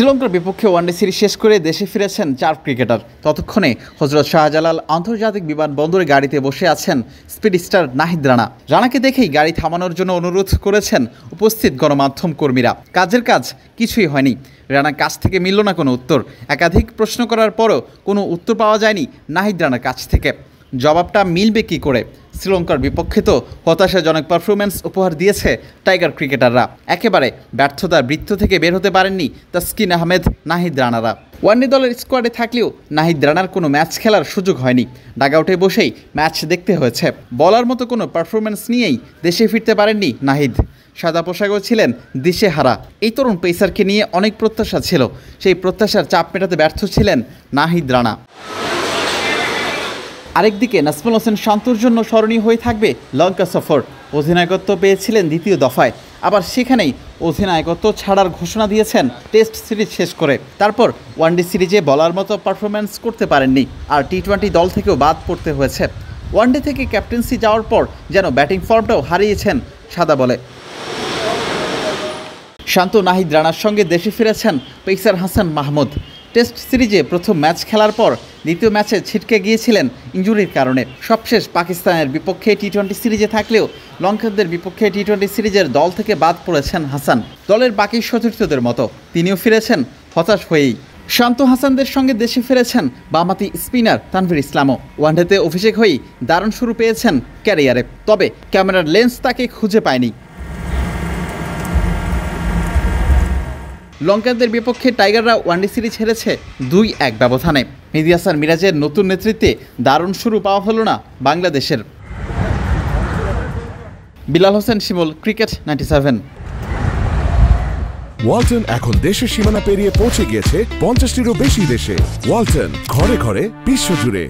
শ্রীলঙ্কার বিপক্ষে one day series শেষ করে দেশে ফিরেছেন 4 ক্রিকেটার। ততক্ষণে হযরত শাহজালাল আন্তর্জাতিক বিমানবন্দরে গাড়িতে বসে আছেন স্পিড স্টার নাহিদ রানা। রানাকে দেখেই গাড়ি থামানোর জন্য অনুরোধ করেছেন উপস্থিত গণমাধ্যম কর্মীরা। কাজের কাজ কিছুই হয়নি। রানার কাছ থেকে মিলল না কোনো উত্তর। একাধিক প্রশ্ন করার পরও কোনো উত্তর পাওয়া যায়নি নাহিদ রানার কাছ থেকে। জবাবটা মিলবে কি করে? শ্রীলঙ্কার বিপক্ষে তো হতাশাজনক পারফরমেন্স উপহার দিয়েছে টাইগার ক্রিকেটাররা। একেবারে ব্যর্থতার বৃত্ত থেকে বের হতে পারেননি তাসকিন আহমেদ, নাহিদ রানারা। ওয়ানডে দলের স্কোয়াডে থাকলেও নাহিদ রানার কোনো ম্যাচ খেলার সুযোগ হয়নি। ডাগআউটে বসেই ম্যাচ দেখতে হয়েছে। বলার মতো কোনো পারফরমেন্স নিয়েই দেশে ফিরতে পারেননি নাহিদ। সাদা পোশাকেও ছিলেন দিশেহারা। এই তরুণ পেসারকে নিয়ে অনেক প্রত্যাশা ছিল। সেই প্রত্যাশার চাপ মেটাতে ব্যর্থ ছিলেন নাহিদ রানা। আরেকদিকে নাজমুল হোসেন শান্তর জন্য স্মরণীয় হয়ে থাকবে লঙ্কা সফর। অধিনায়কত্ব পেয়েছিলেন দ্বিতীয় দফায়, আবার সেখানেই অধিনায়কত্ব ছাড়ার ঘোষণা দিয়েছেন টেস্ট সিরিজ শেষ করে। তারপর ওয়ানডে সিরিজে বলার মতো পারফরম্যান্স করতে পারেননি, আর টি-20 দল থেকেও বাদ পড়তে হয়েছে। ওয়ানডে থেকে ক্যাপ্টেন্সি যাওয়ার পর যেন ব্যাটিং ফর্মটাও হারিয়েছেন সাদা বলে। শান্ত নাহিদ রানার সঙ্গে দেশে ফিরেছেন পেসার হাসান মাহমুদ। টেস্ট সিরিজে প্রথম ম্যাচ খেলার পর দ্বিতীয় ম্যাচে ছিটকে গিয়েছিলেন ইনজুরির কারণে। সবশেষ পাকিস্তানের বিপক্ষে টি-20 সিরিজে থাকলেও লঙ্কানদের বিপক্ষে টি-20 সিরিজের দল থেকে বাদ পড়েছেন হাসান। দলের বাকি সতীর্থদের মতো তিনিও ফিরেছেন হতাশ হয়েই। শান্ত হাসানদের সঙ্গে দেশে ফিরেছেন বামহাতি স্পিনার তানভীর ইসলামও। ওয়ানডেতে অভিষেক হয়েই দারুণ শুরু পেয়েছেন ক্যারিয়ারে, তবে ক্যামেরার লেন্স তাকে খুঁজে পায়নি। লঙ্কানদের বিপক্ষে টাইগাররা ওয়ানডে সিরিজ হেরেছে 2-1 ব্যবধানে। মেহেদী হাসান মিরাজের নতুন নেতৃত্বে দারুণ শুরু পাওয়া হলো না বাংলাদেশের। বিলাল হোসেন শিমুল, ক্রিকেট 97। ওয়ালটন এখন দেশের সীমানা পেরিয়ে পৌঁছে গিয়েছে 50টিরও বেশি দেশে। ওয়ালটন, ঘরে ঘরে বিশ্বজুড়ে।